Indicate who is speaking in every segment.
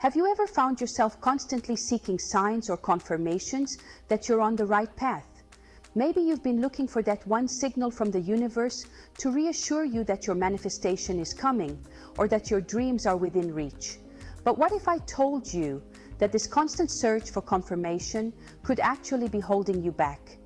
Speaker 1: Have you ever found yourself constantly seeking signs or confirmations that you're on the right path? Maybe you've been looking for that one signal from the universe to reassure you that your manifestation is coming or that your dreams are within reach. But what if I told you that this constant search for confirmation could actually be holding you back?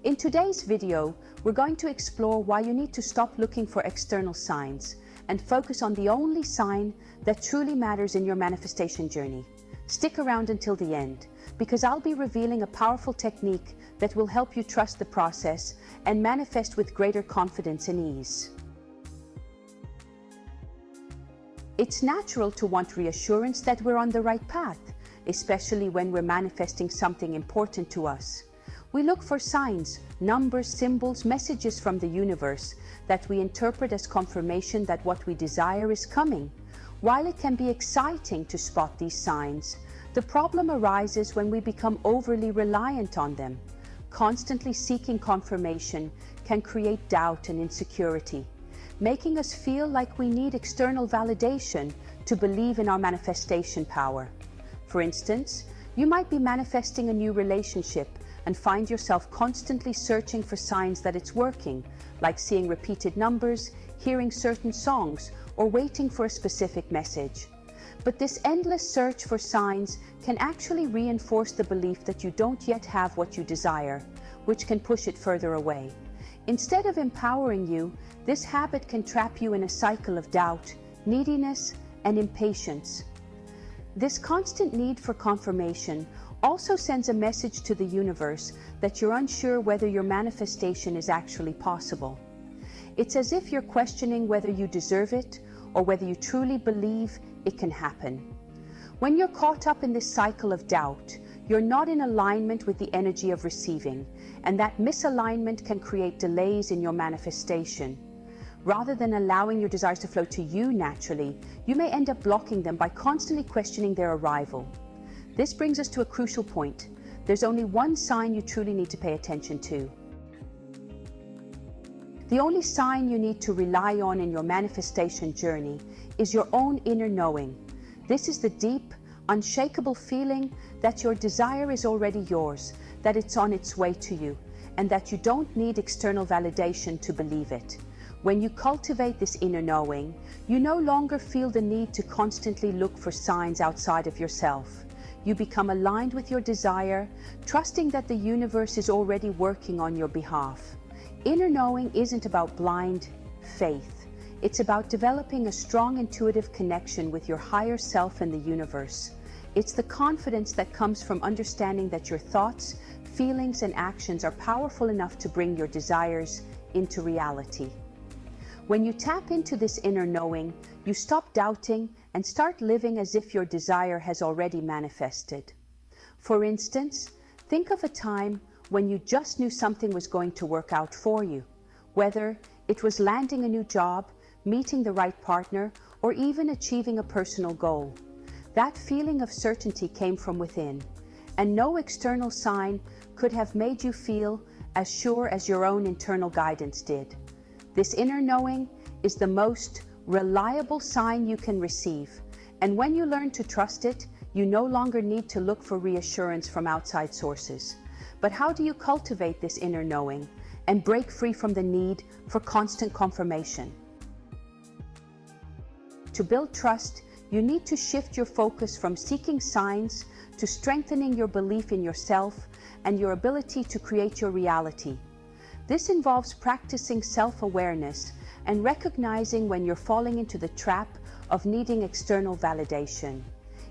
Speaker 1: In today's video, we're going to explore why you need to stop looking for external signs and focus on the only sign that truly matters in your manifestation journey. Stick around until the end, because I'll be revealing a powerful technique that will help you trust the process and manifest with greater confidence and ease. It's natural to want reassurance that we're on the right path, especially when we're manifesting something important to us. We look for signs, numbers, symbols, messages from the universe that we interpret as confirmation that what we desire is coming. While it can be exciting to spot these signs, the problem arises when we become overly reliant on them. Constantly seeking confirmation can create doubt and insecurity, making us feel like we need external validation to believe in our manifestation power. For instance, you might be manifesting a new relationship and find yourself constantly searching for signs that it's working, like seeing repeated numbers, hearing certain songs, or waiting for a specific message. But this endless search for signs can actually reinforce the belief that you don't yet have what you desire, which can push it further away. Instead of empowering you, this habit can trap you in a cycle of doubt, neediness, and impatience. This constant need for confirmation also sends a message to the universe that you're unsure whether your manifestation is actually possible. It's as if you're questioning whether you deserve it or whether you truly believe it can happen. When you're caught up in this cycle of doubt, you're not in alignment with the energy of receiving, and that misalignment can create delays in your manifestation. Rather than allowing your desires to flow to you naturally, you may end up blocking them by constantly questioning their arrival. This brings us to a crucial point. There's only one sign you truly need to pay attention to. The only sign you need to rely on in your manifestation journey is your own inner knowing. This is the deep, unshakable feeling that your desire is already yours, that it's on its way to you, and that you don't need external validation to believe it. When you cultivate this inner knowing, you no longer feel the need to constantly look for signs outside of yourself. You become aligned with your desire, trusting that the universe is already working on your behalf. Inner knowing isn't about blind faith. It's about developing a strong intuitive connection with your higher self and the universe. It's the confidence that comes from understanding that your thoughts, feelings, and actions are powerful enough to bring your desires into reality. When you tap into this inner knowing, you stop doubting and start living as if your desire has already manifested. For instance, think of a time when you just knew something was going to work out for you, whether it was landing a new job, meeting the right partner, or even achieving a personal goal. That feeling of certainty came from within, and no external sign could have made you feel as sure as your own internal guidance did. This inner knowing is the most reliable sign you can receive, and when you learn to trust it, you no longer need to look for reassurance from outside sources. But how do you cultivate this inner knowing and break free from the need for constant confirmation? To build trust, you need to shift your focus from seeking signs to strengthening your belief in yourself and your ability to create your reality. This involves practicing self-awareness and recognizing when you're falling into the trap of needing external validation.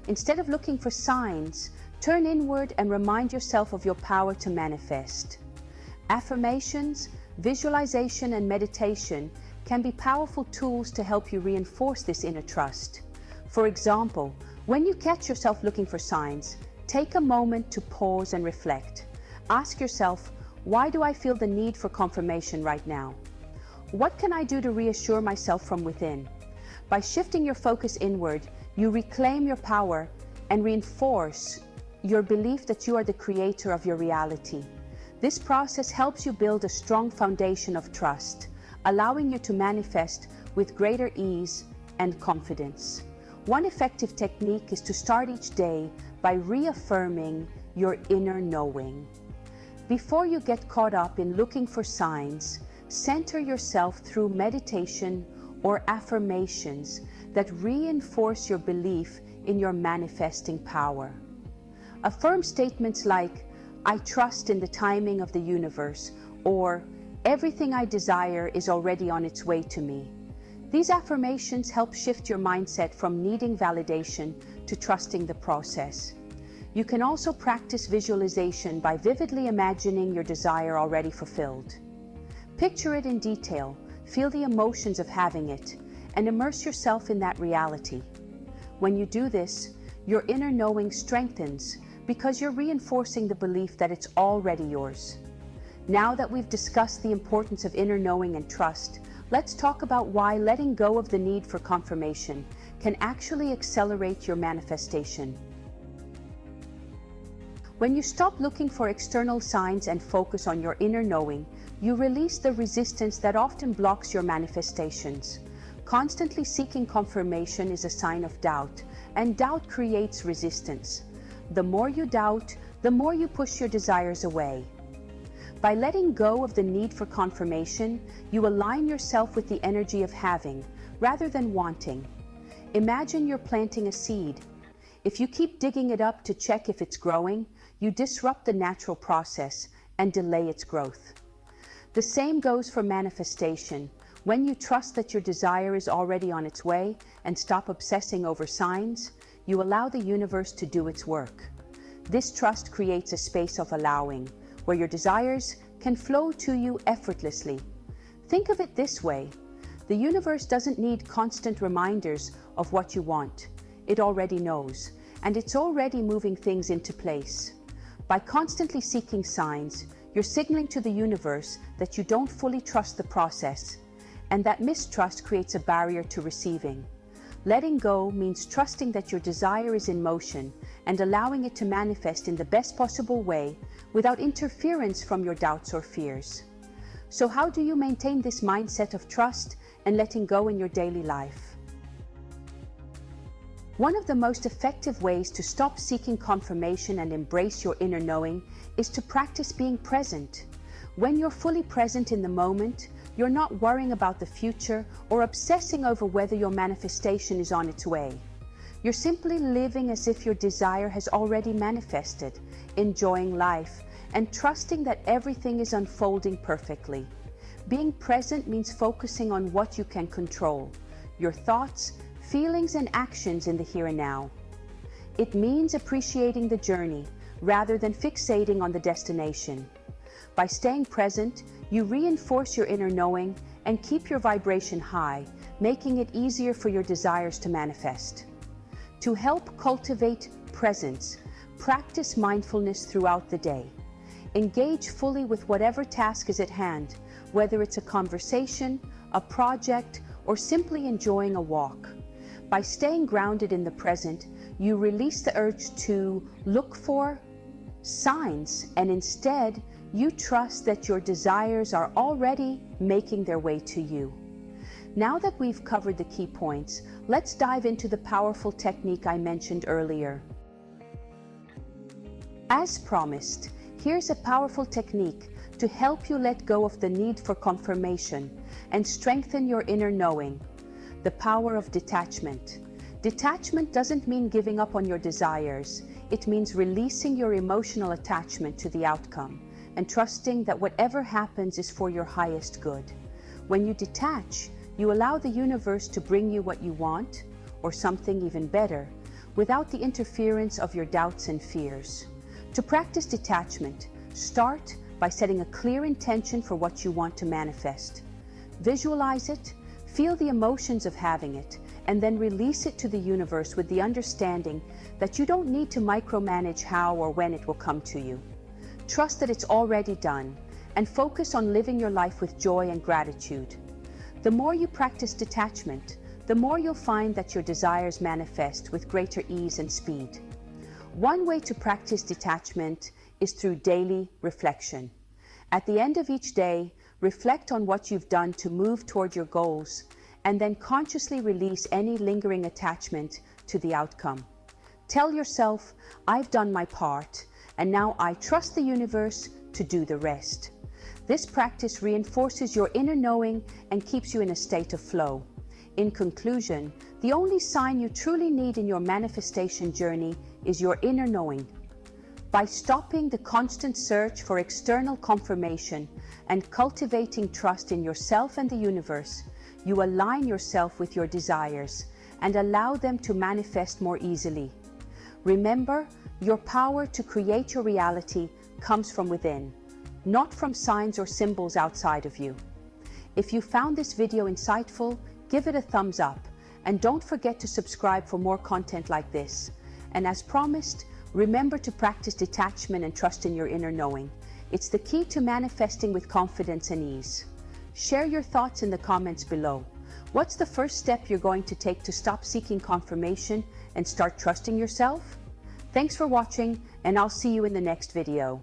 Speaker 1: Instead of looking for signs, turn inward and remind yourself of your power to manifest. Affirmations, visualization, and meditation can be powerful tools to help you reinforce this inner trust. For example, when you catch yourself looking for signs, take a moment to pause and reflect. Ask yourself, why do I feel the need for confirmation right now? What can I do to reassure myself from within? By shifting your focus inward, you reclaim your power and reinforce your belief that you are the creator of your reality. This process helps you build a strong foundation of trust, allowing you to manifest with greater ease and confidence. One effective technique is to start each day by reaffirming your inner knowing. Before you get caught up in looking for signs, center yourself through meditation or affirmations that reinforce your belief in your manifesting power. Affirm statements like, "I trust in the timing of the universe," or "Everything I desire is already on its way to me." These affirmations help shift your mindset from needing validation to trusting the process. You can also practice visualization by vividly imagining your desire already fulfilled. Picture it in detail, feel the emotions of having it, and immerse yourself in that reality. When you do this, your inner knowing strengthens because you're reinforcing the belief that it's already yours. Now that we've discussed the importance of inner knowing and trust, let's talk about why letting go of the need for confirmation can actually accelerate your manifestation. When you stop looking for external signs and focus on your inner knowing, you release the resistance that often blocks your manifestations. Constantly seeking confirmation is a sign of doubt, and doubt creates resistance. The more you doubt, the more you push your desires away. By letting go of the need for confirmation, you align yourself with the energy of having, rather than wanting. Imagine you're planting a seed. If you keep digging it up to check if it's growing, you disrupt the natural process and delay its growth. The same goes for manifestation. When you trust that your desire is already on its way and stop obsessing over signs, you allow the universe to do its work. This trust creates a space of allowing, where your desires can flow to you effortlessly. Think of it this way: the universe doesn't need constant reminders of what you want. It already knows, and it's already moving things into place. By constantly seeking signs, you're signaling to the universe that you don't fully trust the process, and that mistrust creates a barrier to receiving. Letting go means trusting that your desire is in motion and allowing it to manifest in the best possible way without interference from your doubts or fears. So how do you maintain this mindset of trust and letting go in your daily life? One of the most effective ways to stop seeking confirmation and embrace your inner knowing is to practice being present. When you're fully present in the moment, you're not worrying about the future or obsessing over whether your manifestation is on its way. You're simply living as if your desire has already manifested, enjoying life, and trusting that everything is unfolding perfectly. Being present means focusing on what you can control, your thoughts, feelings, and actions in the here and now. It means appreciating the journey rather than fixating on the destination. By staying present, you reinforce your inner knowing and keep your vibration high, making it easier for your desires to manifest. To help cultivate presence, practice mindfulness throughout the day. Engage fully with whatever task is at hand, whether it's a conversation, a project, or simply enjoying a walk. By staying grounded in the present, you release the urge to look for signs, and instead, you trust that your desires are already making their way to you. Now that we've covered the key points, let's dive into the powerful technique I mentioned earlier. As promised, here's a powerful technique to help you let go of the need for confirmation and strengthen your inner knowing: the power of detachment. Detachment doesn't mean giving up on your desires. It means releasing your emotional attachment to the outcome and trusting that whatever happens is for your highest good. When you detach, you allow the universe to bring you what you want, or something even better, without the interference of your doubts and fears. To practice detachment, start by setting a clear intention for what you want to manifest. Visualize it, feel the emotions of having it, and then release it to the universe with the understanding that you don't need to micromanage how or when it will come to you. Trust that it's already done, and focus on living your life with joy and gratitude. The more you practice detachment, the more you'll find that your desires manifest with greater ease and speed. One way to practice detachment is through daily reflection. At the end of each day, reflect on what you've done to move toward your goals, and then consciously release any lingering attachment to the outcome. Tell yourself, I've done my part, and now I trust the universe to do the rest. This practice reinforces your inner knowing and keeps you in a state of flow. In conclusion, the only sign you truly need in your manifestation journey is your inner knowing. By stopping the constant search for external confirmation and cultivating trust in yourself and the universe, you align yourself with your desires and allow them to manifest more easily. Remember, your power to create your reality comes from within, not from signs or symbols outside of you. If you found this video insightful, give it a thumbs up, and don't forget to subscribe for more content like this. And as promised, remember to practice detachment and trust in your inner knowing. It's the key to manifesting with confidence and ease. Share your thoughts in the comments below. What's the first step you're going to take to stop seeking confirmation and start trusting yourself? Thanks for watching, and I'll see you in the next video.